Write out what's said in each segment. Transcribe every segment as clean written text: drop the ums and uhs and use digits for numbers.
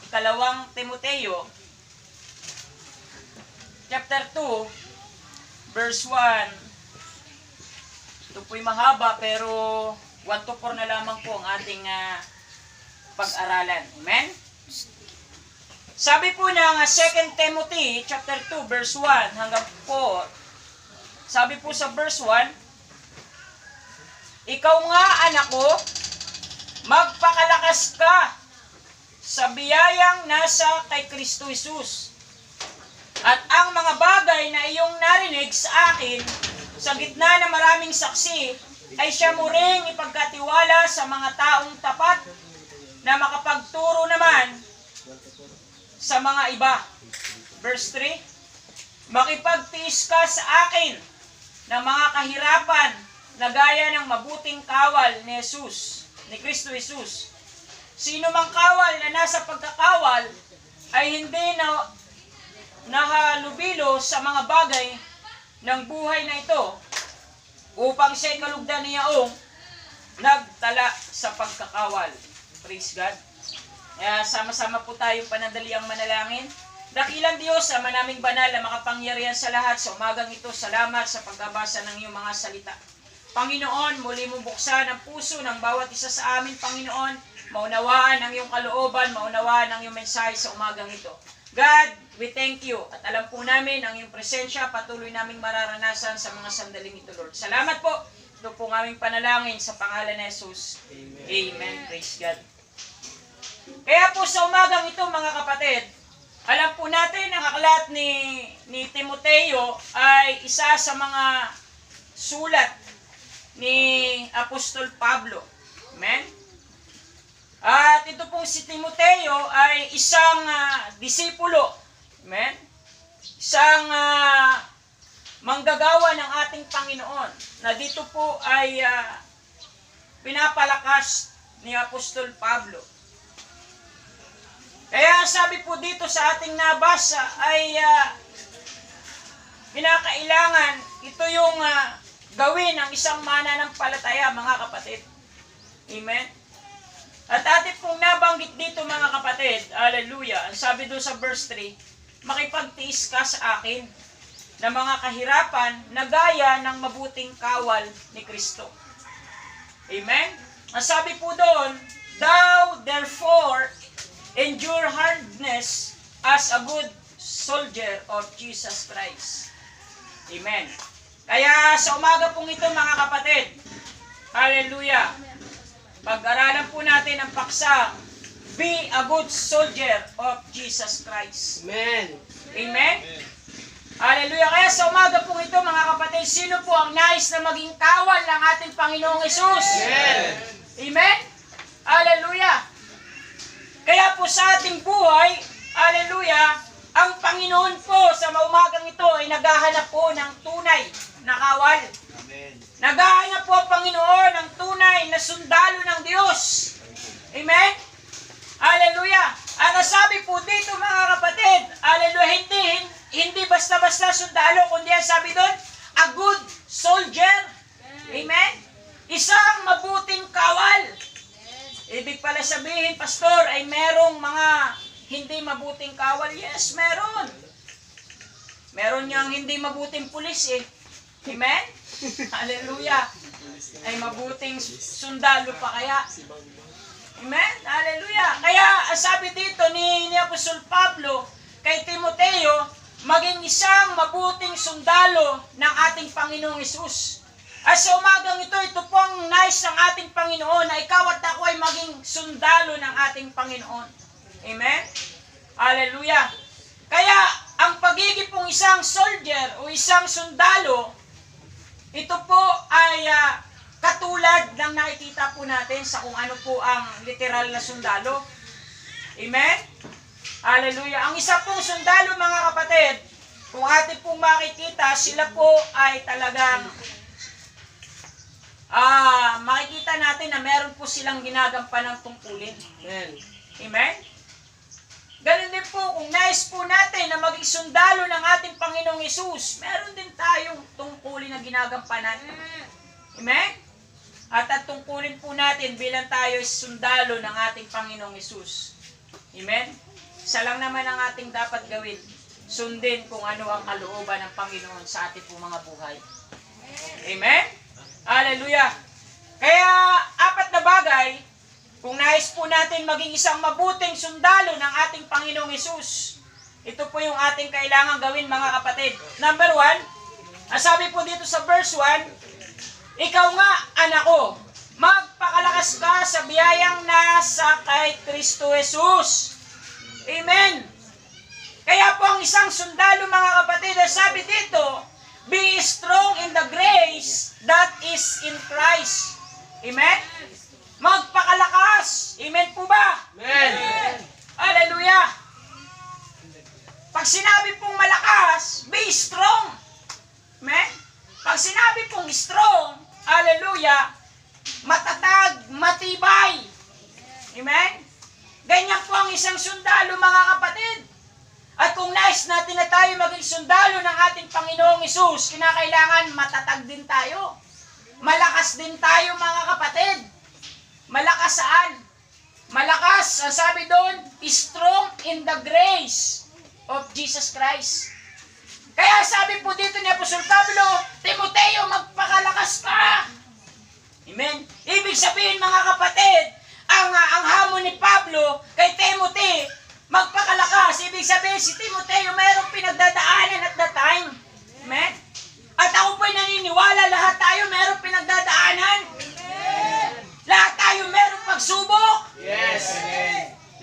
ikalawang Timoteo, chapter 2, verse 1. Ito po'y mahaba pero 1 to 4 na lamang po ang ating pag-aralan. Amen? Sabi po ng 2 Timothy chapter 2 verse 1 hanggang 4. Sabi po sa verse 1, ikaw nga, anak ko, magpakalakas ka sa biyayang nasa kay Kristo Jesus. At ang mga bagay na iyong narinig sa akin sa gitna ng maraming saksi ay siya mo ring ipagkatiwala sa mga taong tapat na makapagturo naman sa mga iba. Verse 3, makipagtiis ka sa akin ng mga kahirapan na gaya ng mabuting kawal ni Jesus, ni Kristo Jesus. Sino mang kawal na nasa pagkakawal ay hindi na nahalubilo sa mga bagay ng buhay na ito upang siya'y kalugdan niyaong nagtala sa pagkakawal. Praise God. Sama-sama po tayong panandaliang manalangin. Dakilang Diyos, Ama naming banal na makapangyarihan sa lahat, sa umagang ito, salamat sa pagbabasa ng iyong mga salita. Panginoon, muli mong buksan ang puso ng bawat isa sa amin, Panginoon. Maunawaan ang iyong kalooban, maunawaan ang iyong mensahe sa umagang ito. God, we thank you. At alam po namin ang iyong presensya, patuloy naming mararanasan sa mga sandaling ito, Lord. Salamat po. Ito po ng aming panalangin sa pangalan ni Jesus. Amen. Amen. Praise God. Kaya po sa umagang ito, mga kapatid, alam po natin ang aklat ni Timoteo ay isa sa mga sulat ni Apostol Pablo. Amen? At ito pong si Timoteo ay isang disipulo. Amen? Isang manggagawa ng ating Panginoon na dito po ay pinapalakas ni Apostol Pablo. Kaya sabi po dito sa ating nabasa ay kinakailangan ito yung gawin ng isang mananampalataya, mga kapatid. Amen? At atin pong nabanggit dito, mga kapatid, hallelujah, ang sabi doon sa verse 3, makipagtiis ka sa akin ng mga kahirapan na gaya ng mabuting kawal ni Kristo. Amen? Ang sabi po doon, thou therefore endure hardness as a good soldier of Jesus Christ. Amen. Kaya sa umaga pong ito, mga kapatid, hallelujah, pag-aralan po natin ang paksang, be a good soldier of Jesus Christ. Amen. Amen. Hallelujah. Kaya sa umaga pong ito, mga kapatid, sino po ang nais na maging kawal ng ating Panginoong Hesus? Amen. Amen. Hallelujah. Kaya po sa ating buhay, hallelujah, ang Panginoon po sa maumagang ito ay naghahanap po ng tunay na kawal. Amen. Naghahanap po ang Panginoon ng tunay na sundalo ng Diyos. Amen? Hallelujah. Ang nasabi po dito, mga kapatid, hallelujah, hindi basta-basta sundalo, kundi ang sabi doon, a good soldier. Amen? Isang mabuting kawal. Ibig pala sabihin, pastor, ay merong mga hindi mabuting kawal. Yes, meron. Meron niyang hindi mabuting pulis eh. Amen? Hallelujah. Ay mabuting sundalo pa kaya. Amen? Hallelujah. Kaya sabi dito ni Apostol Pablo kay Timoteo, maging isang mabuting sundalo ng ating Panginoong Hesus. At sa umagang ito po ang nais ng ating Panginoon na ikaw at ako ay maging sundalo ng ating Panginoon. Amen? Hallelujah. Kaya, ang pagiging pong isang soldier o isang sundalo, ito po ay katulad ng nakikita po natin sa kung ano po ang literal na sundalo. Amen? Hallelujah. Ang isa pong sundalo, mga kapatid, kung atin pong makikita, sila po ay talagang makikita natin na meron po silang ginagampan ng tungkulin. Amen. Amen? Ganun din po, kung nais po natin na maging sundalo ng ating Panginoong Hesus, meron din tayong tungkulin na ginagampanan. Amen? At ang tungkulin po natin bilang tayo ay sundalo ng ating Panginoong Hesus. Amen? Isa lang naman ang ating dapat gawin. Sundin kung ano ang kalooban ng Panginoon sa ating pong mga buhay. Amen? Hallelujah! Kaya, apat na bagay, kung nais po natin maging isang mabuting sundalo ng ating Panginoong Hesus, ito po yung ating kailangan gawin, mga kapatid. Number 1, sabi po dito sa verse 1, ikaw nga, anak ko, magpakalakas ka sa biyayang nasa kay Kristo Jesus. Amen. Kaya po ang isang sundalo, mga kapatid, sabi dito, be strong in the grace that is in Christ. Amen? Magpakalakas. Amen po ba? Amen. Hallelujah. Pag sinabi pong malakas, be strong. Amen? Pag sinabi pong strong, hallelujah, matatag, matibay. Amen? Ganyan po ang isang sundalo, mga kapatid. At kung nais natin na tayo maging sundalo ng ating Panginoong Hesus, kinakailangan matatag din tayo. Malakas din tayo, mga kapatid. Malakas saan? Malakas, ang sabi doon, strong in the grace of Jesus Christ. Kaya sabi po dito ni Apostol Pablo, Timoteo, magpakalakas ka. Amen? Ibig sabihin, mga kapatid, ang hamon ni Pablo kay Timothy, magpakalakas. Ibig sabihin, si Timoteo mayroong pinagdadaanan at that time. Amen? At ako po'y naniniwala, lahat tayo mayroong pinagdadaanan. Amen. Lahat tayo mayroong pagsubok. Yes.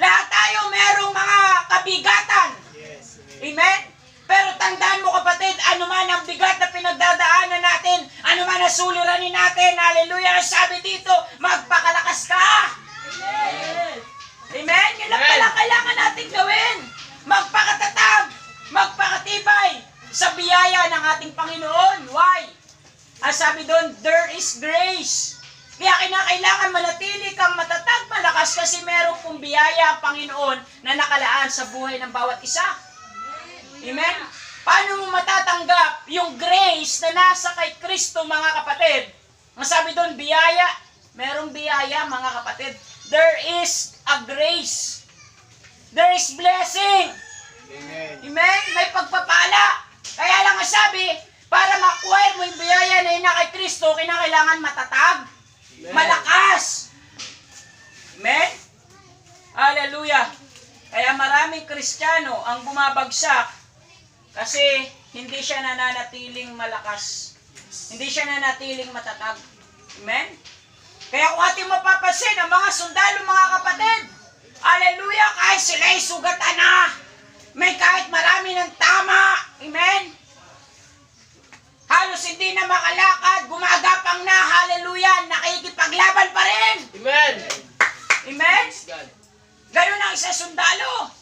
Lahat tayo mayroong mga kabigatan. Yes. Amen? Pero tandaan mo, kapatid, ano man ang bigat na pinagdadaanan natin, ano man ang suliranin natin, hallelujah, sabi dito, magpakalakas ka. Amen. Amen? Yun lang pala kailangan natin gawin. Magpakatatag, magpakatibay sa biyaya ng ating Panginoon. Why? Ang sabi doon, there is grace. Kaya kinakailangan manatili kang matatag, malakas kasi meron pong biyaya ang Panginoon na nakalaan sa buhay ng bawat isa. Amen? Paano mo matatanggap yung grace na nasa kay Kristo, mga kapatid? Ang sabi doon, biyaya. Merong biyaya, mga kapatid. There is a grace. There is blessing. Amen. Amen? May pagpapala. Kaya lang ang sabi, para ma-acquire mo yung biyaya na yun na kay Kristo, kinakailangan matatag. Amen. Malakas. Amen? Hallelujah. Kaya maraming Kristiyano ang bumabagsak kasi hindi siya nananatiling malakas. Hindi siya nananatiling matatag. Amen? Kaya kung ating mapapansin, ang mga sundalo, mga kapatid, hallelujah, kahit sila'y sugatan na, may kahit marami ng tama, amen? Halos hindi na makalakad, gumagapang na, hallelujah, nakikipaglaban pa rin. Amen. Amen? God. Ganun ang isa sundalo.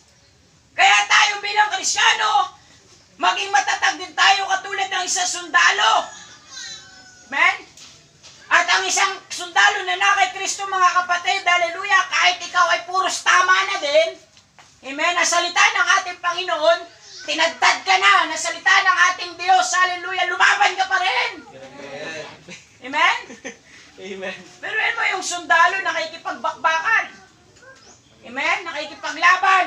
Kaya tayo bilang Kristiyano, maging matatag din tayo katulad ng isa sundalo. Amen? At ang isang sundalo na kay Kristo, mga kapatid, hallelujah, kahit ikaw ay puros tama na din, amen, na salita ng ating Panginoon, tinagtad ka na, na salita ng ating Diyos, hallelujah, lumaban ka pa rin. Amen. Amen? Amen. Pero yun mo yung sundalo, nakikipagbakbakan. Amen? Nakikipaglaban.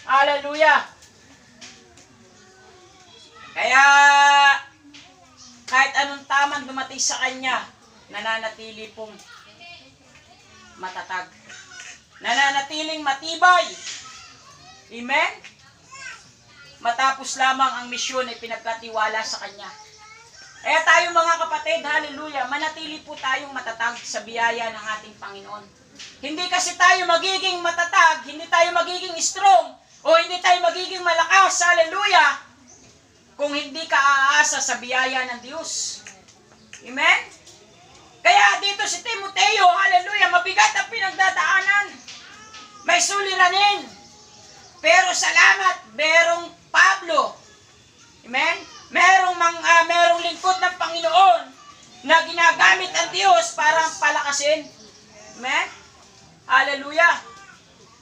Hallelujah. Kaya, kahit anong tamang dumating sa kanya, nananatili pong matatag. Nananatiling matibay. Amen? Matapos lamang ang misyon ay pinagkatiwala sa kanya. Kaya tayo, mga kapatid, hallelujah, manatili po tayong matatag sa biyaya ng ating Panginoon. Hindi kasi tayo magiging matatag, hindi tayo magiging strong, o hindi tayo magiging malakas, hallelujah, kung hindi ka aasa sa biyaya ng Diyos. Amen? Kaya dito si Timoteo, hallelujah, mabigat ang pinagdadaanan. May suliranin. Pero salamat, merong Pablo. Amen? Merong lingkod ng Panginoon na ginagamit ang Diyos para palakasin. Amen? Hallelujah.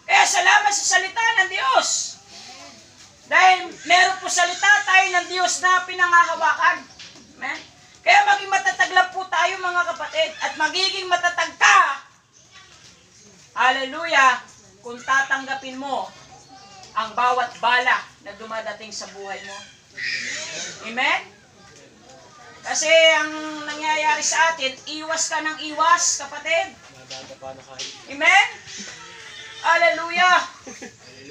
Kaya salamat sa salita ng Diyos. Dahil meron po salita tayo ng Diyos na pinangahawakan. Amen? Kaya maging matatag lang po tayo, mga kapatid. At magiging matatag ka, hallelujah, kung tatanggapin mo ang bawat bala na dumadating sa buhay mo. Amen? Kasi ang nangyayari sa atin, iwas ka ng iwas, kapatid. Amen? Hallelujah!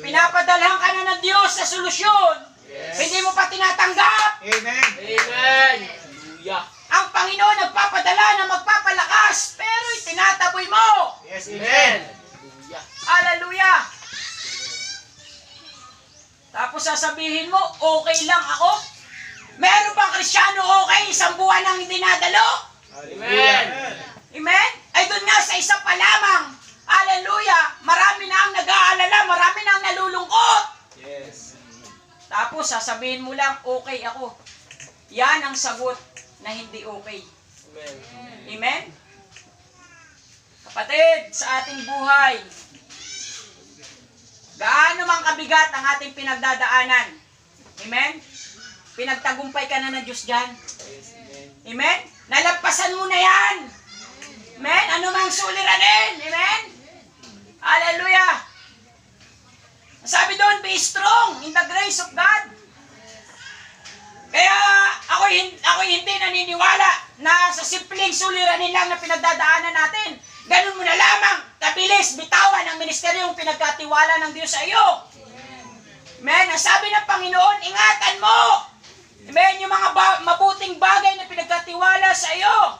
Pinapadalhan ka na ng Diyos sa solusyon. Yes. Hindi mo pa tinatanggap. Amen. Amen. Hallelujah. Ang Panginoon nagpapadala na magpapalakas, pero itinataboy mo. Yes, Amen. amen. Hallelujah. Hallelujah! Tapos sasabihin mo, okay lang ako? Meron bang Kristyano okay? Isang buwan nang hindi nadalo? Amen. Amen? Ay doon nga sa isa pa lamang. Hallelujah! Marami na ang nag-aalala, marami na ang nalulungkot. Yes. Tapos sasabihin mo lang, okay ako. Yan ang sagot na hindi okay. Amen. Amen? Kapatid, sa ating buhay, gaano mang kabigat ang ating pinagdadaanan. Amen? Pinagtagumpay ka na ng Diyos dyan. Yes, amen. Amen? Nalagpasan mo na yan. Amen? Ano mang suliranin. Amen? Hallelujah! Sabi doon, be strong in the grace of God. Kaya ako hindi naniniwala na sa simpleng suliranin lang na pinagdadaanan natin. Ganun mo na lamang, kabilis, bitawan ang ministeryong pinagkatiwala ng Diyos sa iyo. Amen? Ang sabi ng Panginoon, ingatan mo. Amen? Yung mga mabuting bagay na pinagkatiwala sa iyo.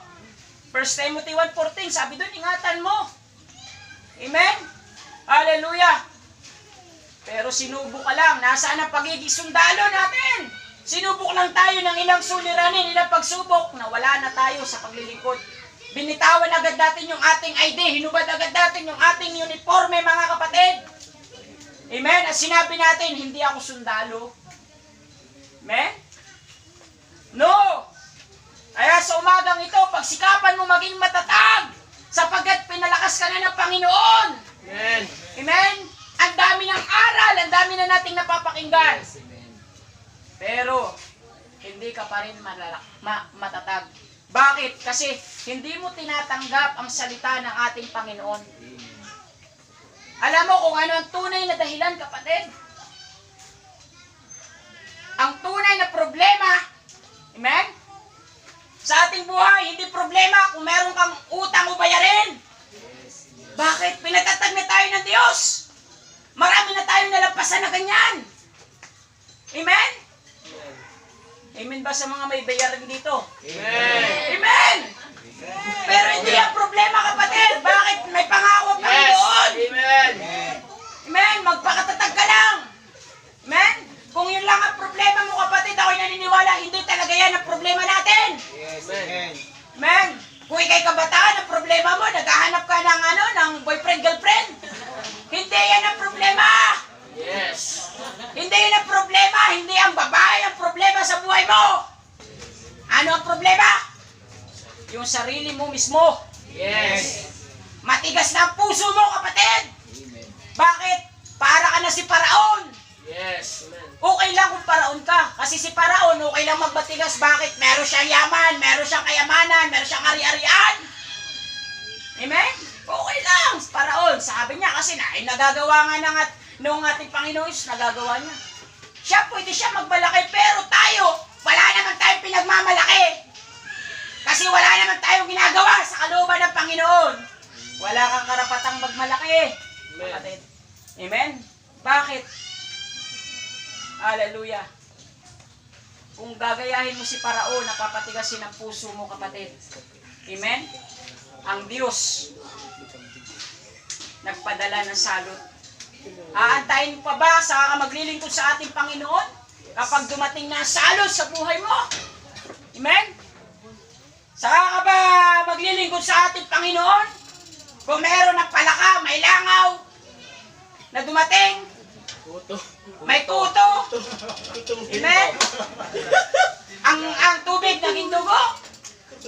1 Timothy 1:14, sabi doon, ingatan mo. Amen? Hallelujah! Pero sinubok ka lang. Nasaan ang pagiging sundalo natin? Sinubok lang tayo ng ilang suliranin, ilang pagsubok na wala na tayo sa paglilingkod. Binitawan agad natin yung ating ID. Hinubad agad natin yung ating uniforme, mga kapatid. Amen? At sinabi natin, hindi ako sundalo. Amen? No! Kaya sa umagang ito, pagsikapan mo maging matatag sapagkat pinalakas ka na ng Panginoon. Amen. Amen? Ang dami ng aral, ang dami na nating napapakinggan. Pero, hindi ka pa rin matatag. Bakit? Kasi hindi mo tinatanggap ang salita ng ating Panginoon. Alam mo kung ano ang tunay na dahilan, kapatid? Ang tunay na problema, amen? Sa ating buhay, hindi problema kung meron kang utang o bayarin. Bakit? Pinatatag na tayo ng Diyos. Marami na tayong nalampasan na ganyan. Amen? Amen ba sa mga may bayarin dito? Amen. Amen! Pero hindi ang problema, kapatid. Bakit? May pangako ang Panginoon. Amen. Amen? Magpakatatag ka lang. Amen? Kung yun lang ang problema mo, kapatid, ako'y naniniwala, hindi talaga yan ang problema natin. Yes, amen. Amen? Kung ikay kabataan, ang problema mo, naghahanap ka ng boyfriend, girlfriend. Hindi yan ang problema. Yes. Hindi yan ang problema. Hindi ang babae ang problema sa buhay mo. Ano ang problema? Yung sarili mo mismo. Yes. Matigas na ang puso mo, kapatid. Bakit? Para ka na si Paraon. Yes. Amen. Okay lang kung Paraon ka. Kasi si Paraon, okay lang magbatigas. Bakit? Meron siyang yaman, meron siyang kayamanan, meron siyang ari-arian. Amen? Okay lang, si Paraon. Sabi niya kasi nagagawa nga nung ating Panginoon, nagagawa niya. Pwede siya magmalaki, pero tayo, wala naman tayong pinagmamalaki. Kasi wala naman tayong ginagawa sa kalooban ng Panginoon. Wala kang karapatang magmalaki. Amen. Kapatid. Amen? Bakit? Hallelujah. Kung gagayahin mo si Paraon, napapatigasin ang puso mo, kapatid. Amen? Ang Diyos nagpadala ng salot. Aantayin mo pa ba sa maglilingkod sa ating Panginoon kapag dumating na ang salot sa buhay mo? Amen? Saka ka ba maglilingkod sa ating Panginoon? Kung meron ng palaka, may langaw na dumating, Kuto. may kuto, amen? Ang tubig naging dugo,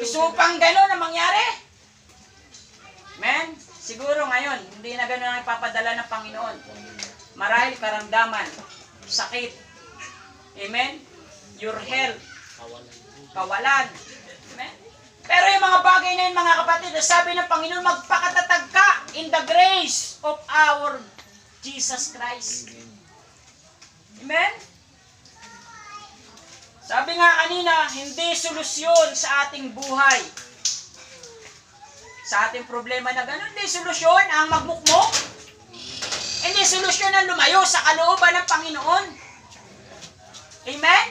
isupang gano'n ang mangyari. Amen? Siguro ngayon, hindi na gano'n ang ipapadala ng Panginoon. Marahil karamdaman, sakit, amen? Your health, kawalan, amen? Pero yung mga bagay na yun, mga kapatid, sabi ng Panginoon, magpakatatag ka in the grace of our Jesus Christ. Amen? Sabi nga kanina, hindi solusyon sa ating buhay. Sa ating problema na gano'n, hindi solusyon ang magmukmok. Hindi solusyon ang lumayo sa kalooban ng Panginoon. Amen?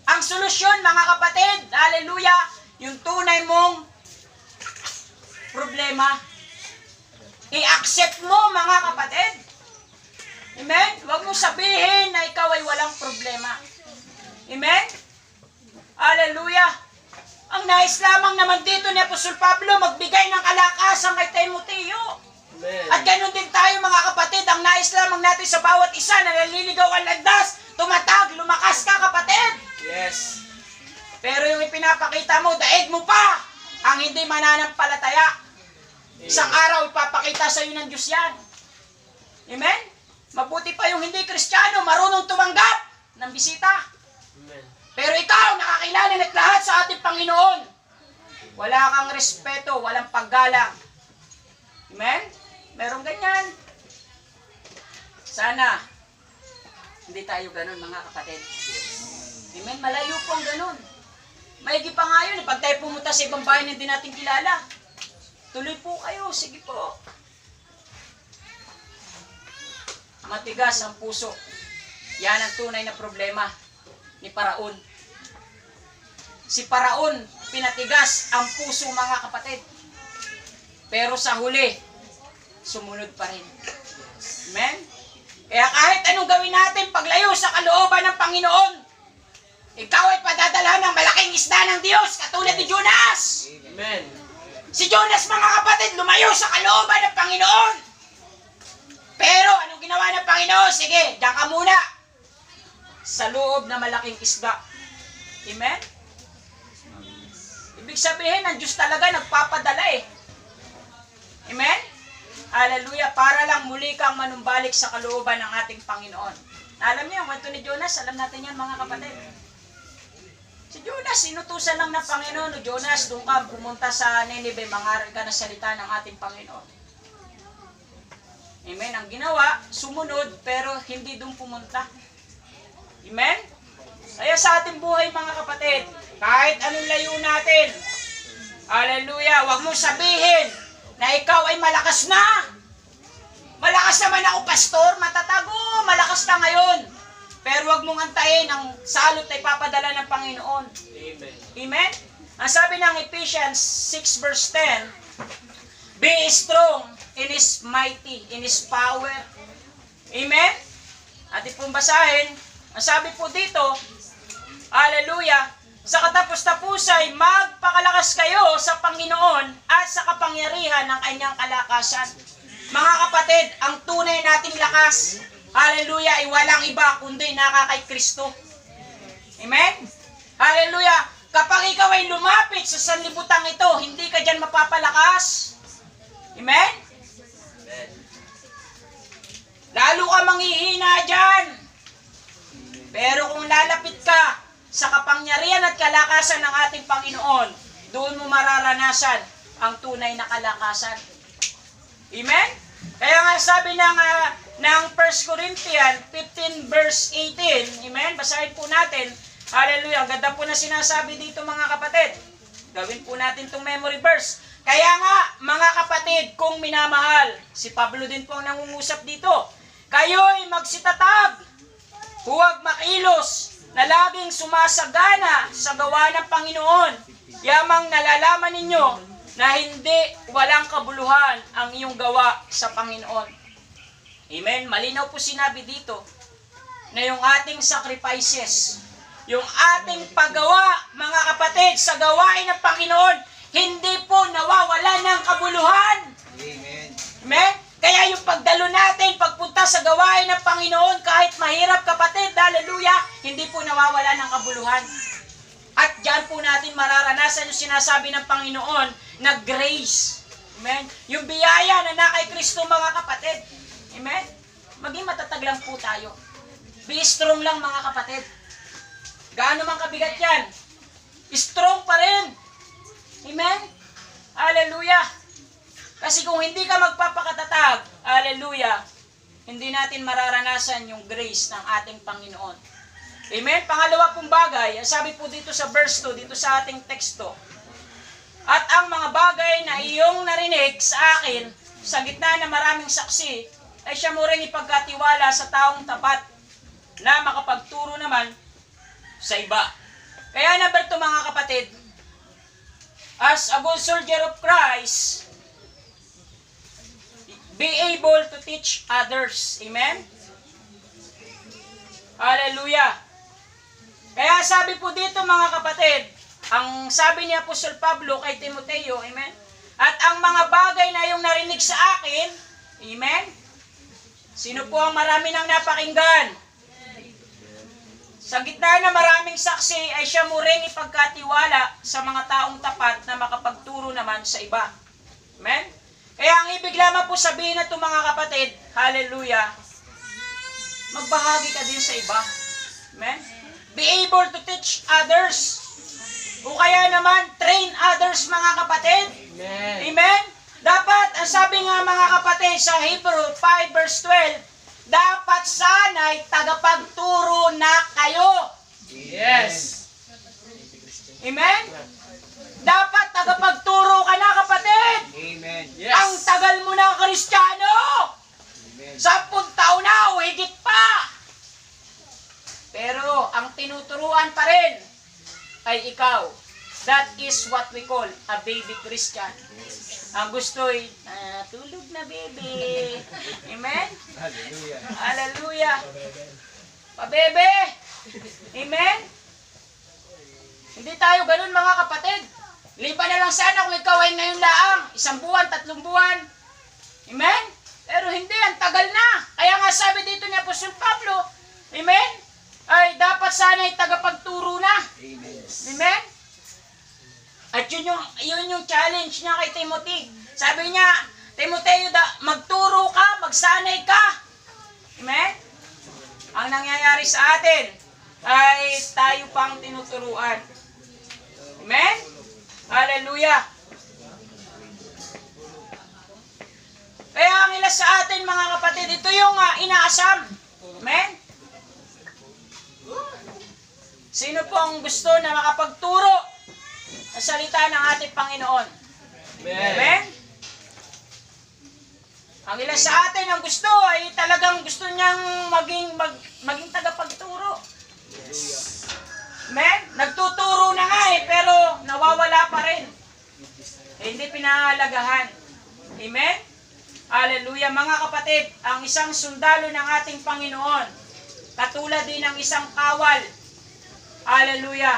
Ang solusyon, mga kapatid, hallelujah, yung tunay mong problema, i-accept mo, mga kapatid. Amen? Huwag mong sabihin na ikaw ay walang problema. Amen? Hallelujah! Ang nais lamang naman dito ni Apostol Pablo, magbigay ng kalakasan kay Timoteo. Amen. At ganun din tayo, mga kapatid, ang nais lamang natin sa bawat isa na naliligaw ang landas, tumatag, lumakas ka, kapatid. Yes. Pero yung ipinapakita mo, daig mo pa ang hindi mananampalataya. Isang araw, ipapakita sa iyo ng Diyos yan. Amen? Mabuti pa yung hindi Kristiyano, marunong tumanggap ng bisita. Amen. Pero ikaw, nakakilala ng lahat sa ating Panginoon. Wala kang respeto, walang paggalang. Amen? Merong ganyan. Sana, hindi tayo ganun, mga kapatid. Amen? Malayo po ang ganun. Maigi pa nga yun, pag tayo pumunta sa ibang bahay na hindi natin kilala. Tuloy po kayo, sige po. Matigas ang puso. Yan ang tunay na problema ni Paraon. Si Paraon, pinatigas ang puso, mga kapatid. Pero sa huli, sumunod pa rin. Amen? Kaya kahit anong gawin natin paglayo sa kalooban ng Panginoon, ikaw ay padadalhan ng malaking isda ng Diyos, katulad ni Jonas. Amen. Si Jonas, mga kapatid, lumayo sa kalooban ng Panginoon. Pero anong ginawa ng Panginoon? Sige, diyan ka muna. Sa loob na malaking isda. Amen? Ibig sabihin, ang Diyos talaga nagpapadala eh. Amen? Hallelujah. Para lang muli kang manumbalik sa kalooban ng ating Panginoon. Alam niyo, yung kwento ni Jonas, alam natin yan, mga kapatid. Si Jonas, inutusan lang ng Panginoon. Jonas, doon ka pumunta sa Nineveh, mangaral ka ng salita ng ating Panginoon. Amen? Ang ginawa, sumunod, pero hindi doon pumunta. Amen? Kaya sa ating buhay, mga kapatid, kahit anong layo natin, hallelujah, huwag mong sabihin na ikaw ay malakas na. Malakas naman ako, pastor, matatago, malakas na ngayon. Pero huwag mong antayin ang salot na ipapadala ng Panginoon. Amen. Amen? Ang sabi ng Ephesians 6 verse 10, be strong in His mighty, in His power. Amen? Atin pong basahin, ang sabi po dito, hallelujah, sa katapos-tapusay, magpakalakas kayo sa Panginoon at sa kapangyarihan ng kanyang kalakasan. Mga kapatid, ang tunay nating lakas, hallelujah, ay walang iba kundi nakakay Kristo. Amen? Hallelujah! Kapag ikaw ay lumapit sa sanlibutan ito, hindi ka dyan mapapalakas. Amen? Amen. Lalo ka manghihina dyan. Pero kung lalapit ka sa kapangyarihan at kalakasan ng ating Panginoon, doon mo mararanasan ang tunay na kalakasan. Amen? Kaya nga sabi ng 1 Corinthians 15 verse 18, amen? Basahin po natin. Hallelujah. Ang ganda po na sinasabi dito, mga kapatid. Gawin po natin itong memory verse. Kaya nga, mga kapatid, kung minamahal, si Pablo din po ang nangungusap dito, kayo'y magsitatag, huwag makilos, na laging sumasagana sa gawa ng Panginoon. Yamang nalalaman ninyo na hindi walang kabuluhan ang iyong gawa sa Panginoon. Amen? Malinaw po sinabi dito na yung ating sacrifices, yung ating paggawa, mga kapatid, sa gawain ng Panginoon, hindi po nawawala ng kabuluhan. Amen. Amen? Kaya yung pagdalo natin, pagpunta sa gawain ng Panginoon, kahit mahirap, kapatid, hallelujah, hindi po nawawala ng kabuluhan. At dyan po natin mararanasan yung sinasabi ng Panginoon na grace. Amen? Yung biyaya na nakay Kristo, mga kapatid. Amen? Maging matatag lang po tayo. Be strong lang, mga kapatid. Gaano man kabigat yan? Strong pa rin. Amen? Hallelujah. Kasi kung hindi ka magpapakatatag, hallelujah, hindi natin mararanasan yung grace ng ating Panginoon. Amen? Pangalawa pong bagay, sabi po dito sa verse 2, dito sa ating teksto, at ang mga bagay na iyong narinig sa akin, sa gitna ng maraming saksi, ay siya mo rin ipagkatiwala sa taong tapat na makapagturo naman sa iba. Kaya number 2 mga kapatid, as a good soldier of Christ, be able to teach others. Amen? Hallelujah! Kaya sabi po dito mga kapatid, ang sabi ni Apostol Pablo kay Timoteo, amen? At ang mga bagay na iyong narinig sa akin, amen? Sino po ang marami nang napakinggan? Sa gitna na maraming saksi ay siya mo ring ipagkatiwala sa mga taong tapat na makapagturo naman sa iba. Amen? Kaya ang ibig lamang po sabihin na ito mga kapatid, hallelujah, magbahagi ka din sa iba. Amen? Be able to teach others. O kaya naman, train others mga kapatid. Amen. Amen? Dapat, ang sabi nga mga kapatid sa Hebrew 5 verse 12, dapat sana'y tagapagturo na kayo. Yes. Amen? Dapat tagapagturo ka na kapatid. Amen. Yes. Ang tagal mo ng Kristiyano. Amen. 10 taon na o higit pa. Pero ang tinuturuan pa rin ay ikaw. That is what we call a baby Christian. Ang gusto'y, tulog na baby. Amen? Hallelujah. Hallelujah. Pabebe. Amen? Hindi tayo ganun mga kapatid. Liban na lang sana kung ikaw ay ngayon laang. 1 buwan, 3 buwan. Amen? Pero hindi, ang tagal na. Kaya nga sabi dito ni Apostol Pablo, amen? Ay dapat sana ay tagapagturo na. Amen. Amen? At yun yung challenge niya kay Timothy. Sabi niya, Timoteo, magturo ka, magsanay ka. Amen? Ang nangyayari sa atin ay tayo pang tinuturuan. Amen? Hallelujah! Kaya ang ilan sa atin mga kapatid, ito yung inaasam. Amen? Sino po ang gusto na makapagturo ang salita ng ating Panginoon? Amen. Amen? Ang ilan sa atin ang gusto ay talagang gusto niyang maging tagapagturo. Amen? Nagtuturo na nga pero nawawala pa rin. Hindi pinahalagahan. Amen? Hallelujah. Mga kapatid, ang isang sundalo ng ating Panginoon, katulad din ng isang kawal, hallelujah,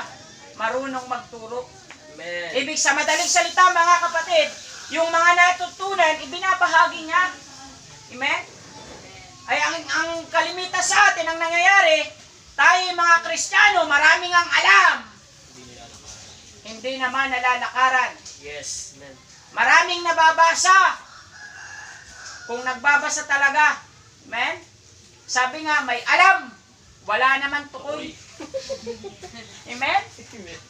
marunong magturo. Amen. Ibig sa madaling salita, mga kapatid, yung mga natutunan, ibinabahagi niya. Amen? Ay, ang kalimitan sa atin, ang nangyayari, tayo mga Kristiyano, maraming ang alam. Hindi naman nalalakaran. Yes. Amen. Maraming nababasa. Kung nagbabasa talaga. Amen? Sabi nga, may alam. Wala naman tukoy. Amen?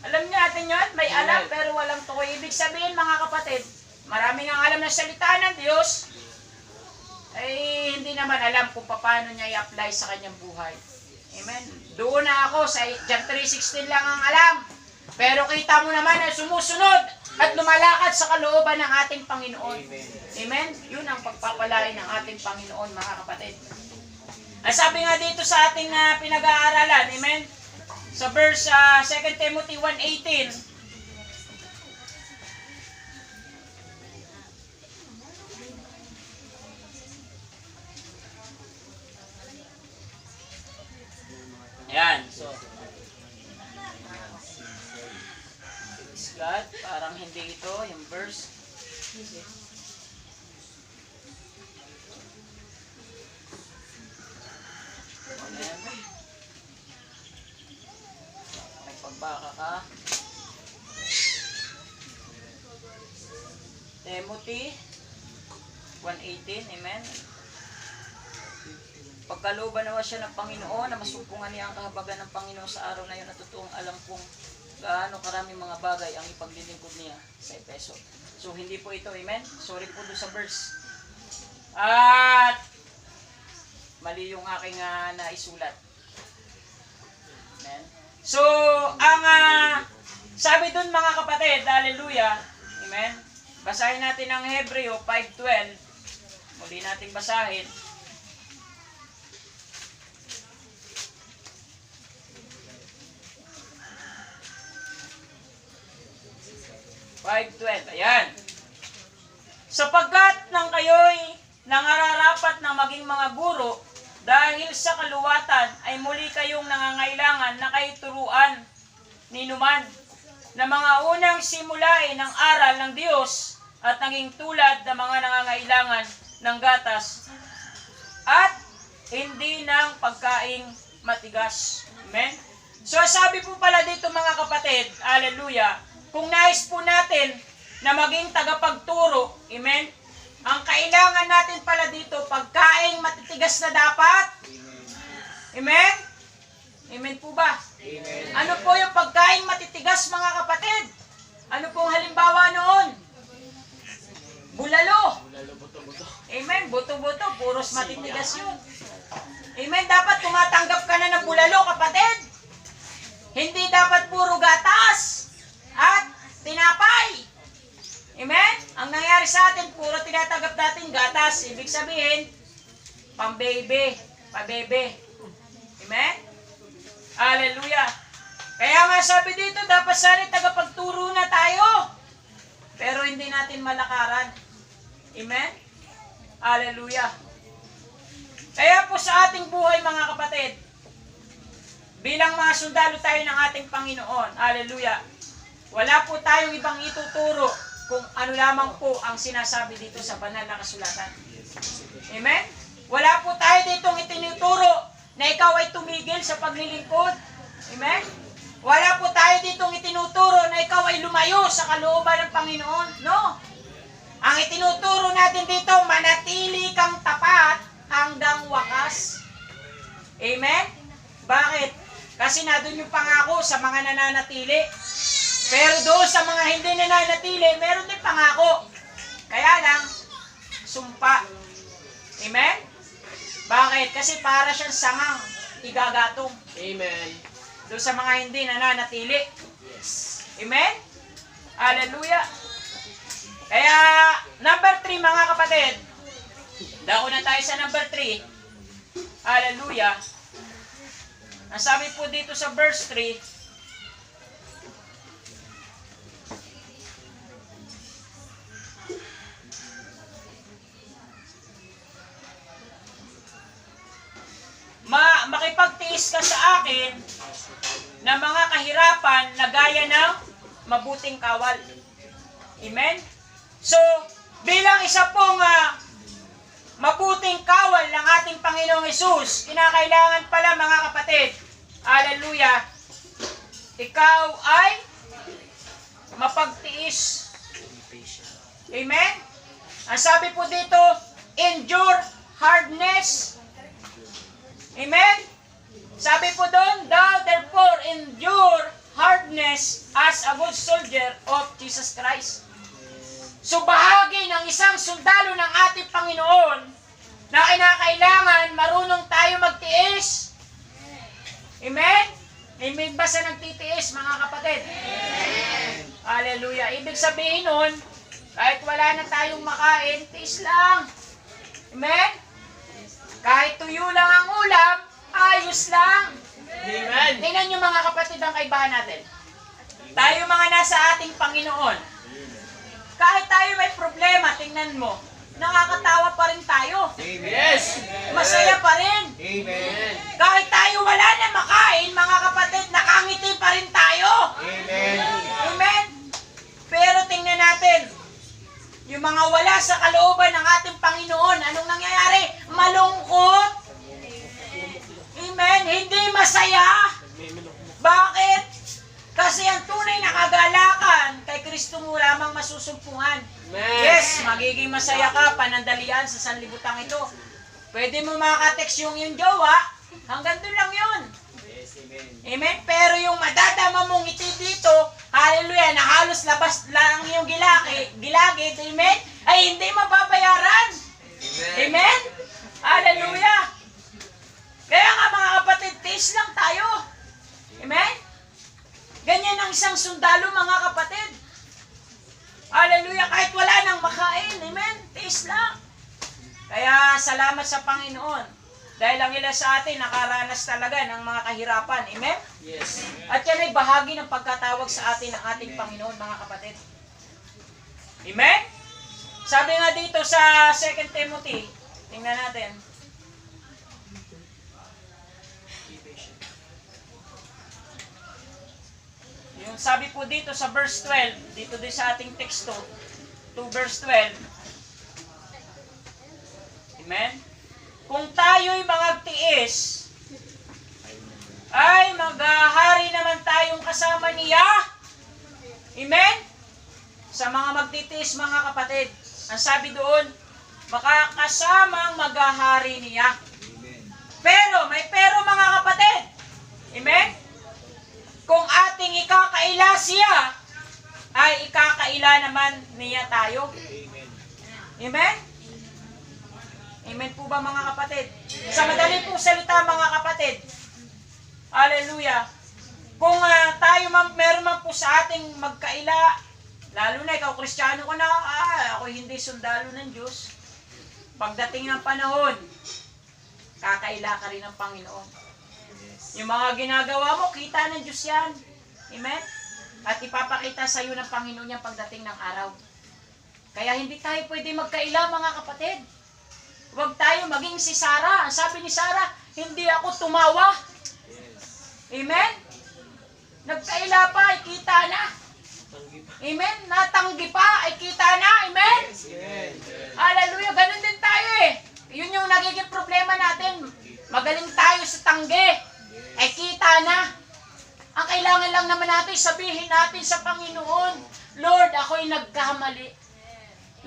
Alam niyo natin yun? May alam pero walang tukoy. Ibig sabihin mga kapatid, maraming ang alam na salita ng Diyos, ay hindi naman alam kung paano niya i-apply sa kanyang buhay. Amen? Doon na ako, sa John 3:16 lang ang alam. Pero kita mo naman na sumusunod at lumalakad sa kalooban ng ating Panginoon. Amen? Yun ang pagpapalain ng ating Panginoon mga kapatid. Ang sabi nga dito sa ating pinag-aaralan, amen? Sa verse 2 Timothy 1:18, ayan, so God, parang hindi ito yung verse. Amen. Nagpagbaka ka. Timothy 1:18, amen. Pagkalooban nawa siya ng Panginoon na masumpungan niya ang kahabagan ng Panginoon sa araw na yun at totoong alam kong gaano karaming mga bagay ang ipaglilingkod niya sa Efeso. So hindi po ito, amen. Sorry po doon sa verse. At mali yung aking naisulat. Amen. So, ang sabi dun mga kapatid, hallelujah, amen. Basahin natin ang Hebreo 5:12. Muli nating basahin. Ayan. Sapagkat nang kayo'y nangararapat na maging mga guro, dahil sa kaluwatan ay muli kayong nangangailangan na kayo turuan ni numan na mga unang simulain ng aral ng Diyos at naging tulad ng mga nangangailangan ng gatas at hindi ng pagkaing matigas. Amen? So sabi po pala dito mga kapatid, hallelujah, kung nais po natin na maging tagapagturo, amen, ang kailangan natin pala dito, pagkaing matitigas na dapat. Amen? Amen po ba? Amen. Ano po yung pagkaing matitigas mga kapatid? Ano pong halimbawa noon? Bulalo. Amen? Buto-buto, puros matitigas yun. Amen? Dapat tumatanggap ka na ng bulalo kapatid. Hindi dapat puro gatas at tinapay. Amen? Ang nangyari sa atin, puro tinatanggap natin gatas. Ibig sabihin, pambebe, pabebe. Amen? Hallelujah. Kaya nga sabi dito, dapat sana tagapagturo na tayo. Pero hindi natin malakaran. Amen? Hallelujah. Kaya po sa ating buhay mga kapatid, bilang mga sundalo tayo ng ating Panginoon, hallelujah, wala po tayong ibang ituturo kung ano lamang po ang sinasabi dito sa banal na kasulatan. Amen? Wala po tayo ditong itinuturo na ikaw ay tumigil sa paglilingkod. Amen? Wala po tayo ditong itinuturo na ikaw ay lumayo sa kalooban ng Panginoon. No. Ang itinuturo natin dito, manatili kang tapat hanggang wakas. Amen? Bakit? Kasi nandun yung pangako sa mga nananatili. Pero doon sa mga hindi nananatili, meron din pangako. Kaya lang, sumpa. Amen? Bakit? Kasi para siyang sangang igagatong. Amen. Doon sa mga hindi nananatili. Amen? Hallelujah. Kaya, number 3 mga kapatid. Dako na tayo sa number 3. Hallelujah. Ang sabi po dito sa verse 3, makipagtiis ka sa akin ng mga kahirapan na gaya ng mabuting kawal. Amen? So, bilang isa pong mabuting kawal ng ating Panginoong Hesus, kinakailangan pala mga kapatid, hallelujah, ikaw ay mapagtiis. Amen? Ang sabi po dito, endure hardness. Amen? Sabi po doon, thou therefore endure hardness as a good soldier of Jesus Christ. So bahagi ng isang sundalo ng ating Panginoon na kinakailangan marunong tayo magtiis. Amen? Amen ba sa nagtitiis mga kapatid? Amen. Hallelujah. Ibig sabihin nun, kahit wala na tayong makain, tiis lang. Amen? Kahit tuyo lang ang ulam, ayos lang. Amen. Tingnan nyo mga kapatid ang kaibahan natin. Tayo mga nasa ating Panginoon. Kahit tayo may problema, tingnan mo, nakakatawa pa rin tayo. Amen. Yes. Masaya pa rin. Amen. Kahit tayo wala na makain, mga kapatid, nakangiti pa rin tayo. Amen. Amen? Pero tingnan natin, yung mga wala sa kalooban ng ating Panginoon, anong nangyayari? Malungkot. Amen? Hindi masaya. Bakit? Kasi ang tunay na kagalakan kay Kristo mo lamang masusumpungan. Amen. Yes, magiging masaya ka, panandalian sa sanlibutan ito. Pwede mo makatext yung jowa, hanggang doon lang yun. Yes, amen. Amen? Pero yung madadama mong ngiti dito, hallelujah, na halos labas lang yung gilagid, amen? Ay hindi mababayaran. Amen. Amen? Hallelujah. isang sundalo, mga kapatid. Hallelujah, kahit wala nang makain, amen, tiis lang. Kaya salamat sa Panginoon. Dahil ang ilan sa atin nakaranas talaga ng mga kahirapan, amen? Yes. At yan ay bahagi ng pagkatawag sa atin ng ating Panginoon, mga kapatid. Amen? Sabi nga dito sa 2 Timothy, tingnan natin. Yung sabi po dito sa verse 12, dito din sa ating teksto, 2 verse 12. Amen? Kung tayo'y magtiis, ay maghahari naman tayong kasama niya. Amen? Sa mga magtitiis, mga kapatid, ang sabi doon, makakasamang maghahari niya. Pero, may pero, mga kapatid. Amen? Kung ating ikakaila siya, ay ikakaila naman niya tayo. Amen? Amen po ba, mga kapatid? Sa madali pong salita, mga kapatid, hallelujah, kung tayo meron man po sa ating magkaila, lalo na ikaw, Kristiyano ko na, ako hindi sundalo ng Diyos. Pagdating ng panahon, kakaila ka rin ng Panginoon. Yung mga ginagawa mo, kita ng Diyos yan. Amen? At ipapakita sa iyo ng Panginoon yan pagdating ng araw. Kaya hindi tayo pwede magkaila, mga kapatid. Huwag tayo maging si Sarah. Ang sabi ni Sarah, hindi ako tumawa. Amen? Nagkaila pa, ay kita na. Amen? Natanggi pa, ay kita na. Amen? Hallelujah. Ganun din tayo eh. Yun yung nagiging problema natin. Magaling tayo sa tanggi. Ay kita na. Ang kailangan lang naman natin, sabihin natin sa Panginoon, Lord, ako'y nagkamali.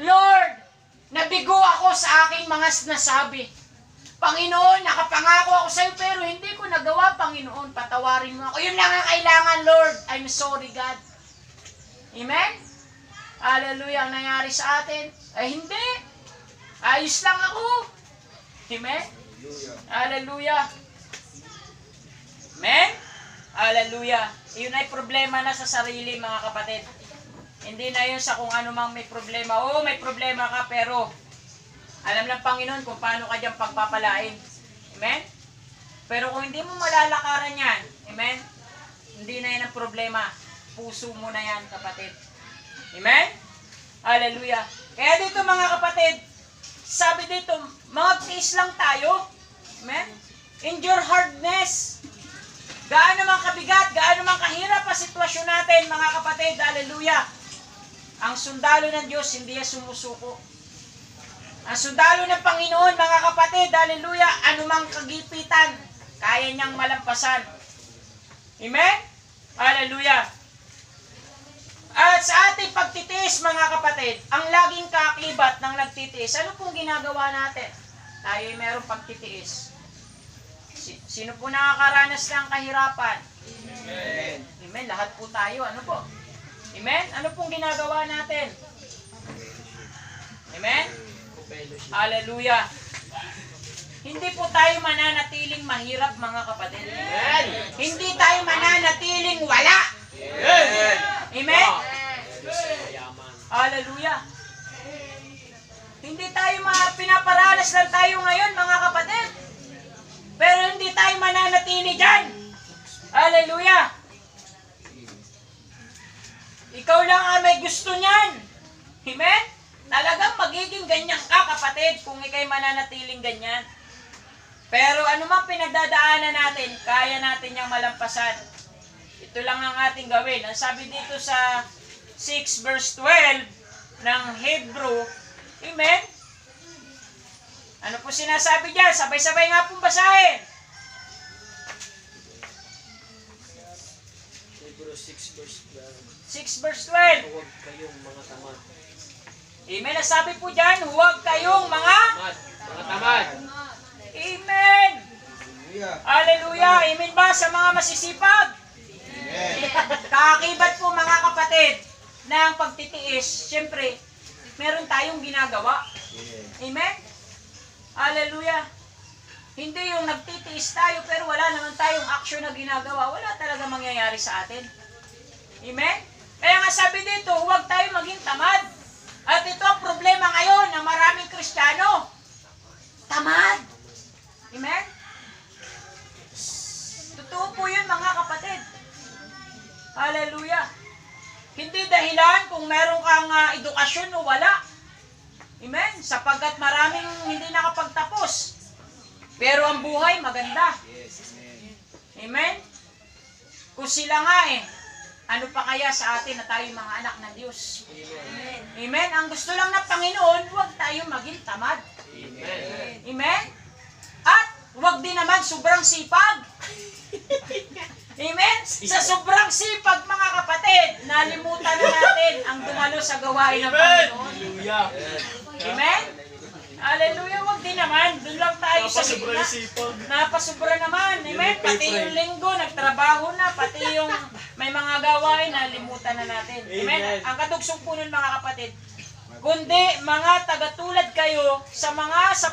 Lord, nabigo ako sa aking mga nasabi. Panginoon, nakapangako ako sa iyo pero hindi ko nagawa, Panginoon. Patawarin mo ako. Yun lang ang kailangan, Lord. I'm sorry, God. Amen? Hallelujah. Ang nangyari sa atin, ay hindi. Ayos lang ako. Amen? Hallelujah. Amen? Hallelujah. Yun ay problema na sa sarili, mga kapatid. Hindi na yun sa kung ano mang may problema. Oo, may problema ka, pero alam ng Panginoon kung paano ka diyang pagpapalain. Amen? Pero kung hindi mo malalakaran yan, amen? Hindi na yan ang problema. Puso mo na yan, kapatid. Amen? Hallelujah. Kaya dito, mga kapatid, sabi dito, magtiis lang tayo. Amen? Endure hardness. Gaano man kabigat, gaano man kahirap ang sitwasyon natin, mga kapatid. Hallelujah. Ang sundalo ng Diyos, hindi yan sumusuko. Ang sundalo ng Panginoon, mga kapatid, hallelujah, anumang kagipitan, kaya niyang malampasan. Amen? Hallelujah. At sa ating pagtitiis, mga kapatid, ang laging kaakibat ng nagtitiis, ano pong ginagawa natin? Tayo ay merong pagtitiis. Sino po nakakaranas ng kahirapan? Amen. Amen. Lahat po tayo. Ano po? Amen? Ano pong ginagawa natin? Amen? Hallelujah. Hindi po tayo mananatiling mahirap, mga kapatid. Amen. Hindi tayo mananatiling wala. Amen. Amen? Hallelujah. Hindi tayo pinaparanas lang tayo ngayon, mga kapatid. Pero hindi tayo mananatili dyan. Hallelujah. Ikaw lang ang may gusto niyan. Amen? Talagang magiging ganyan ka, kapatid, kung ikay mananatiling ganyan. Pero anumang pinagdadaanan natin, kaya natin niyang malampasan. Ito lang ang ating gawin. Ang sabi dito sa 6 verse 12 ng Hebrew, amen? Ano po sinasabi diyan? Sabay-sabay nga pong basahin. Hebrews 6 verse 12. 6 verse 12. Huwag kayong mga tamad. Amen. Ang sabi po diyan, huwag kayong mga Mga tamad. Amen. Hallelujah. Amen ba sa mga masisipag? Kaakibat po, mga kapatid, ng pagtitiis. Siyempre, meron tayong ginagawa. Amen? Hallelujah. Hindi yung nagtitiis tayo pero wala naman tayong action na ginagawa. Wala talaga mangyayari sa atin. Amen? Kaya nga sabi dito, huwag tayo maging tamad. At ito ang problema ngayon ng maraming Kristiyano. Tamad. Amen? Totoo po yun mga kapatid. Hallelujah. Hindi dahilan kung meron kang edukasyon o wala. Amen? Sapagkat maraming hindi nakapagtapos. Pero ang buhay maganda. Yes, amen. Amen? Kung sila nga ano pa kaya sa atin na tayo mga anak ng Diyos? Amen. Amen? Ang gusto lang ng Panginoon, huwag tayo maging tamad. Amen. Amen? At huwag din naman sobrang sipag. Amen? Sa sobrang sipag mga kapatid, nalimutan na natin ang dumalo sa gawain ng Panginoon. Hallelujah. Amen? Hallelujah, wag din naman. Doon lang tayo sa Napasubra gitna. yung sipag. Napasubra naman. Amen? Pati yung linggo, nagtrabaho na. Pati yung may mga gawain, nalimutan na natin. Amen? Amen. Ang katugsong po nun mga kapatid, kundi mga tagatulad kayo sa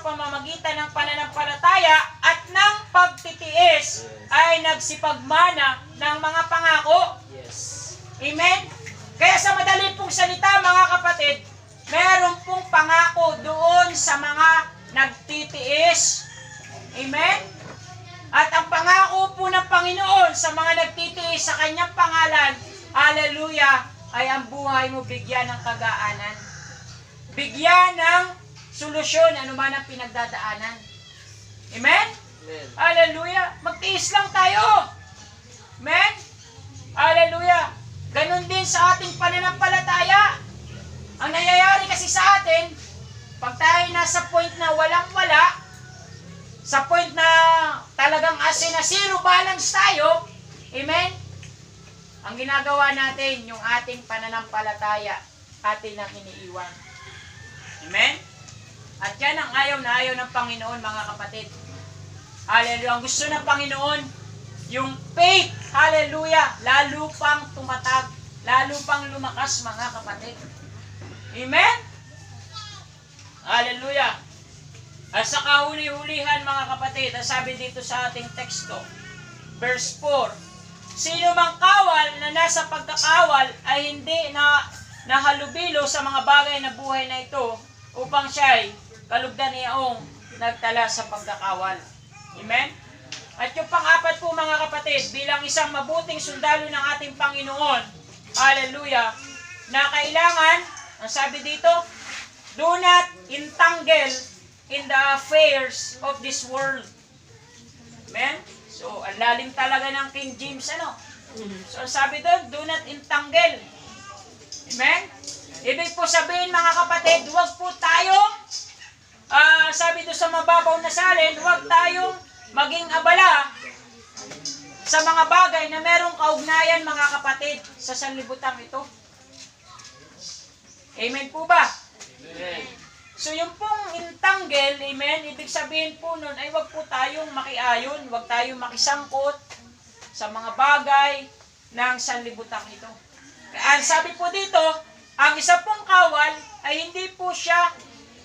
pamamagitan ng pananampalataya at ng pagtitiis ay nagsipagmana ng mga pangako. Yes. Amen? Kaya sa madali pong salita mga kapatid, meron pong pangako doon sa mga nagtitiis. Amen? At ang pangako po ng Panginoon sa mga nagtitiis sa kanyang pangalan, hallelujah, ay ang buhay mo bigyan ng kagaanan. Bigyan ng solusyon anuman ang pinagdadaanan. Amen? Amen. Hallelujah. Magtiis lang tayo. Amen? Hallelujah. Ganon din sa ating pananampalataya. Ang nangyayari kasi sa atin, pag tayo nasa point na walang-wala, sa point na talagang asin na zero balance tayo, amen? Ang ginagawa natin, yung ating pananampalataya, atin ang iniiwan. Amen? At yan ang ayaw na ayaw ng Panginoon, mga kapatid. Hallelujah. Ang gusto ng Panginoon, yung faith, hallelujah, lalo pang tumatag, lalo pang lumakas, mga kapatid. Amen? Hallelujah. At sa kahuli-hulihan, mga kapatid, ang sabi dito sa ating teksto, verse 4, sino mang kawal na nasa pagkakawal ay hindi na nahalubilo sa mga bagay na buhay na ito upang siya'y kalugdan niyaong nagtala sa pagkakawal. Amen? At yung pang-apat po mga kapatid, bilang isang mabuting sundalo ng ating Panginoon, hallelujah, na kailangan, ang sabi dito, do not entangle in the affairs of this world. Amen? So, ang lalim talaga ng King James, So, ang sabi doon, do not entangle. Amen? Ibig po sabihin mga kapatid, huwag po tayong, sabi doon sa mababaw na salin, huwag tayong maging abala sa mga bagay na merong kaugnayan mga kapatid sa sanlibutan ito. Amen po ba? Amen. So yung pong entangle, amen, ibig sabihin po nun ay huwag po tayong makiayon, huwag tayong makisangkot sa mga bagay ng sanlibutan ito. Kaya sabi po dito, ang isa pong kawal ay hindi po siya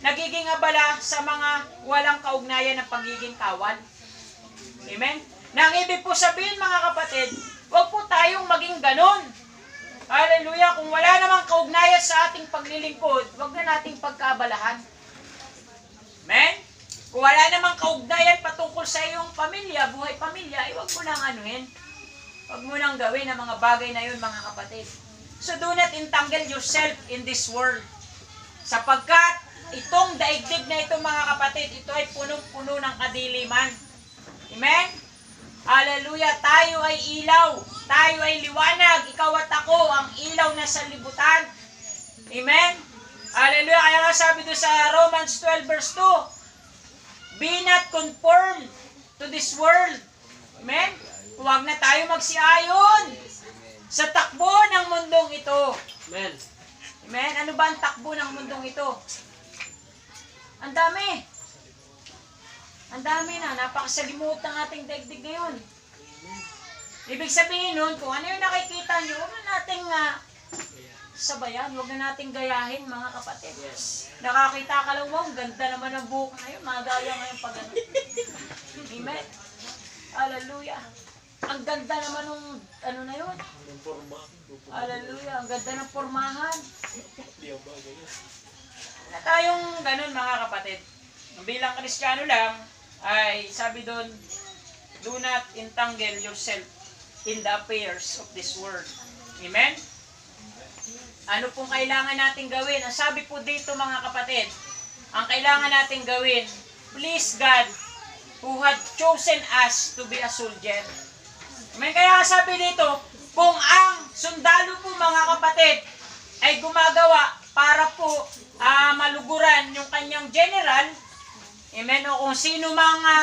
nagiging abala sa mga walang kaugnayan ng pagiging kawal. Amen? Nang ibig po sabihin mga kapatid, huwag po tayong maging ganon. Hallelujah! Kung wala namang kaugnayan sa ating paglilingkod, huwag na nating pagkaabalahan. Amen? Kung wala namang kaugnayan patungkol sa iyong pamilya, buhay pamilya, huwag mo nang anuhin. Huwag mo nang gawin ang mga bagay na yun mga kapatid. So do not entangle yourself in this world. Sapagkat itong daigdig na ito mga kapatid, ito ay punong-puno ng kadiliman. Amen? Hallelujah! Tayo ay ilaw. Tayo ay liwanag. Ikaw at ako ang ilaw na sa libutan. Amen? Hallelujah! Kaya nga sabi doon sa Romans 12 verse 2, be not conformed to this world. Amen? Huwag na tayo magsiayon sa takbo ng mundong ito. Amen. Amen? Ano ba ang takbo ng mundong ito? Ang dami. Ang dami na. Napakasalimuot ng ating daigdig ngayon. Ibig sabihin nun, kung ano yung nakikita nyo, huwag na nating sabayan. Huwag na nating gayahin, mga kapatid. Yes. Nakakita ka lang, wow, ganda naman ang buhok ngayon. Magaya ngayon pag ano. Amen? Hallelujah. Ang ang ganda naman ng ano na yun. Hallelujah, ang ganda ng pormahan. Na tayong ganun mga kapatid. Bilang Kristiyano lang, ay sabi doon, do not entangle yourself in the affairs of this world. Amen? Ano pong kailangan natin gawin? Ang sabi po dito mga kapatid, ang kailangan natin gawin, please God, who had chosen us to be a soldier. Amen? Kaya sabi dito, kung ang sundalo po mga kapatid ay gumagawa para po maluguran yung kanyang general, amen, o kung sino mga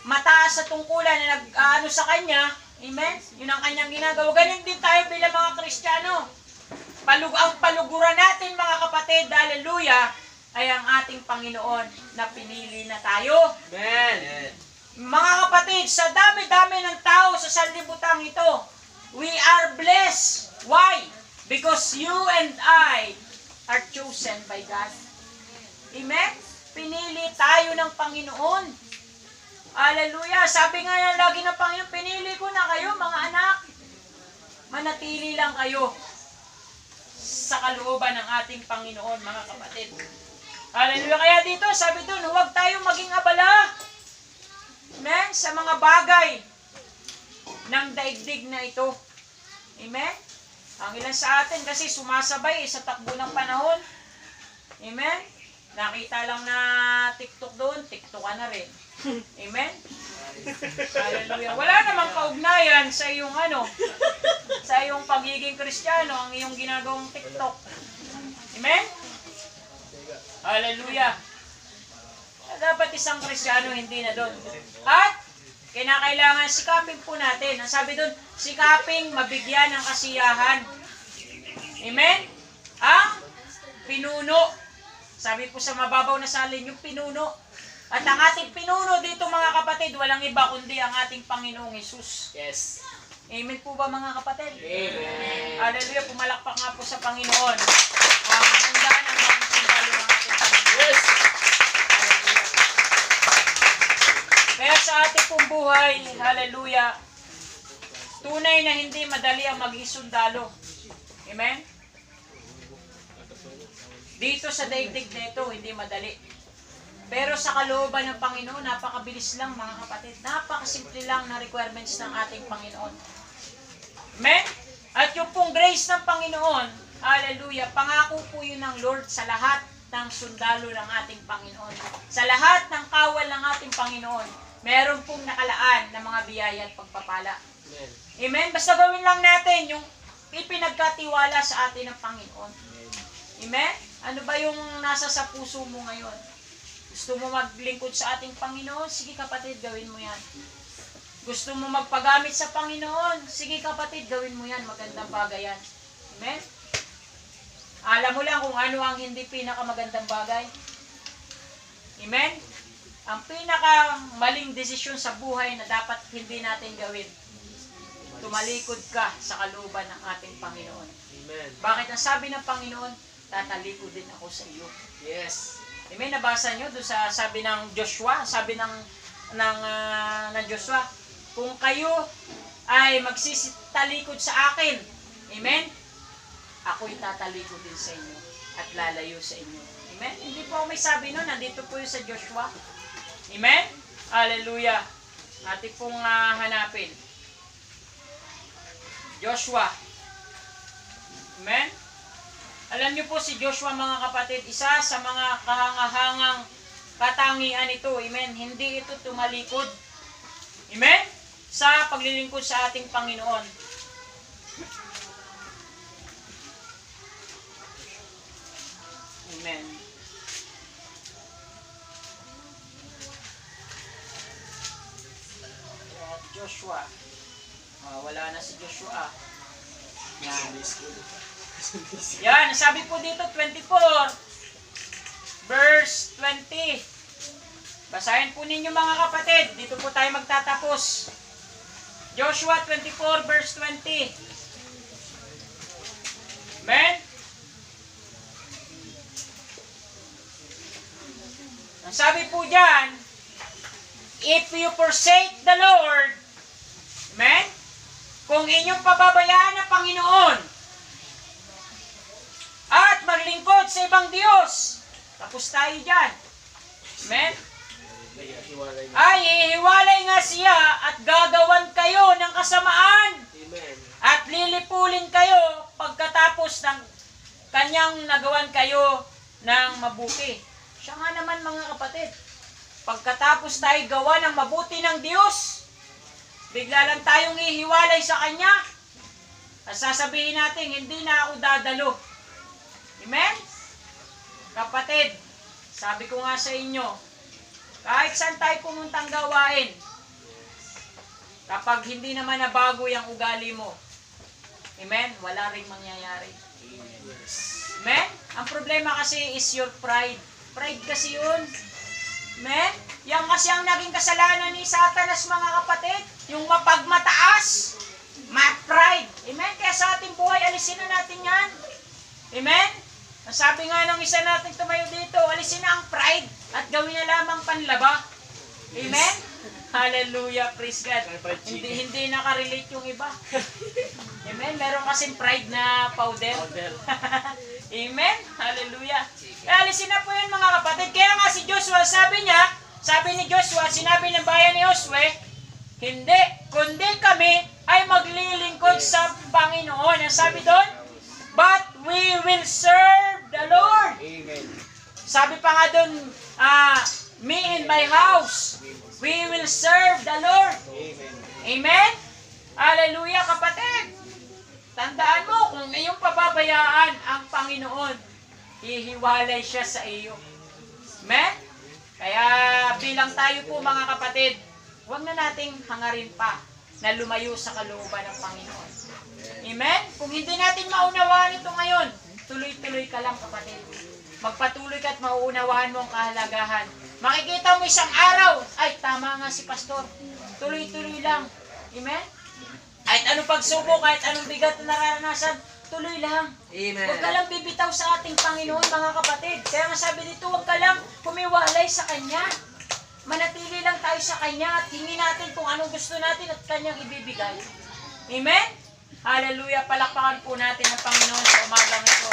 mataas sa tungkulan na nag-ano sa kanya, amen, yun ang kanyang ginagawa. Ganyan din tayo bilang mga Kristiyano. Ang paluguran natin mga kapatid, hallelujah, ay ang ating Panginoon na pinili na tayo. Amen. Mga kapatid, sa dami-dami ng tao sa sanlibutan ito, we are blessed. Why? Because you and I are chosen by God. Amen? Pinili tayo ng Panginoon. Hallelujah. Sabi nga na lagi ng Panginoon, pinili ko na kayo mga anak. Manatili lang kayo sa kalooban ng ating Panginoon, mga kapatid. Hallelujah. Kaya dito, sabi doon, huwag tayong maging abala. Amen? Sa mga bagay ng daigdig na ito. Amen? Ang ilan sa atin kasi sumasabay sa takbo ng panahon. Amen? Nakita lang na TikTok doon, TikTok ka na rin. Amen? Hallelujah. Wala namang kaugnayan sa iyong sa iyong pagiging Kristiyano, ang iyong ginagawang TikTok. Amen? Hallelujah. Dapat isang Kristiyano hindi na doon. At kinakailangan sikapin po natin. Ang sabi doon, sikaping mabigyan ng kasiyahan. Amen? Ang pinuno. Sabi po sa mababaw na salin, yung pinuno. At ang ating pinuno dito mga kapatid, walang iba kundi ang ating Panginoong Hesus. Yes. Amen po ba mga kapatid? Amen. Hallelujah, pumalakpak nga po sa Panginoon. Ang handa ng mga sundalo ng ating Panginoon. Yes. Kaya sa ating pong buhay, hallelujah, tunay na hindi madali ang maging sundalo. Amen? Dito sa daigdig na ito, hindi madali. Pero sa kalooban ng Panginoon, napakabilis lang mga kapatid. Napakasimple lang na requirements ng ating Panginoon. Amen? At yung pong grace ng Panginoon, hallelujah, pangako po yun ng Lord sa lahat ng sundalo ng ating Panginoon. Sa lahat ng kawal ng ating Panginoon, meron pong nakalaan na mga biyaya at pagpapala. Amen. Amen? Basta gawin lang natin yung ipinagkatiwala sa atin ng Panginoon. Amen? Ano ba yung nasa sa puso mo ngayon? Gusto mo maglingkod sa ating Panginoon? Sige kapatid, gawin mo yan. Gusto mo magpagamit sa Panginoon? Sige kapatid, gawin mo yan. Magandang bagay yan. Amen? Alam mo lang kung ano ang hindi pinakamagandang bagay? Amen? Ang pinakamaling desisyon sa buhay na dapat hindi natin gawin, tumalikod ka sa kalooban ng ating Panginoon. Amen. Bakit ang sabi ng Panginoon, tatalikod din ako sa iyo. Yes. Amen, nabasa nyo doon sa sabi ng Joshua, sabi ng Joshua, kung kayo ay magsisitalikod sa akin, amen, ako'y tatalikod din sa inyo at lalayo sa inyo. Amen? Hindi po ako may sabi nun, nandito po yun sa Joshua. Amen? Hallelujah. Ating pong hanapin. Joshua. Amen? Alam niyo po si Joshua mga kapatid, isa sa mga kahangahangang katangian ito. Amen? Hindi ito tumalikod. Amen? Sa paglilingkod sa ating Panginoon. Amen. Joshua. Wala na si Joshua. Yan, sabi po dito 24 verse 20. Basahin po ninyo mga kapatid. Dito po tayo magtatapos. Joshua 24 verse 20. Amen? Ang sabi po dyan, if you forsake the Lord, amen? kung inyong pababayaan ng Panginoon at maglingkod sa ibang Diyos, tapos tayo dyan. Amen? Ay, ihiwalay nga siya at gagawan kayo ng kasamaan Amen. at lilipulin kayo pagkatapos ng kanyang nagawan kayo ng mabuti. Siya nga naman mga kapatid, pagkatapos tayo gawa ng mabuti ng Diyos, bigla lang tayong ihiwalay sa Kanya at sasabihin natin, hindi na ako dadalo. Amen? Kapatid, sabi ko nga sa inyo, kahit saan tayo pumuntang gawain, kapag hindi naman nabago yung ugali mo, amen, wala rin mangyayari. Amen? Ang problema kasi is your pride. Pride kasi yun. Amen? Yan kasi ang naging kasalanan ni Satanas, mga kapatid. Yung mapagmataas. Ma-pride. Amen? Kaya sa ating buhay, alisin na natin yan. Amen? Ang sabi nga ng isa natin tumayo dito, alisin na ang pride at gawin na lamang panlaba. Amen? Hallelujah, praise God. Hindi nakarelate yung iba. Amen? Meron kasing pride na powder. Amen? Hallelujah. Kaya alisin na po yun, mga kapatid. Kaya nga si Joshua, sabi ni Joshua, sinabi ng bayan ni Josue, hindi, kundi kami ay maglilingkod sa Panginoon. Ang sabi doon, but we will serve the Lord. Amen. Sabi pa nga doon, me and my house, we will serve the Lord. Amen. Amen? Hallelujah, kapatid. Tandaan mo, kung iyong pababayaan ang Panginoon, hihiwalay siya sa iyo. Amen? Kaya bilang tayo po, mga kapatid, huwag na nating hangarin pa na lumayo sa kalooban ng Panginoon. Amen? Kung hindi natin maunawaan ito ngayon, tuloy-tuloy ka lang, kapatid. Magpatuloy ka at mauunawaan mo ang kahalagahan. Makikita mo isang araw, ay tama nga si pastor. Tuloy-tuloy lang. Amen? Kahit anong pagsubok, kahit anong bigat na nararanasan, tuloy lang. Amen. Huwag ka lang bibitaw sa ating Panginoon, mga kapatid. Kaya nga sabi dito, huwag ka lang kumiwalay sa Kanya. Manatili lang tayo sa Kanya at hingin natin kung anong gusto natin at Kanyang ibibigay. Amen? Hallelujah! Palakpakan po natin ang Panginoon sa umagang ito.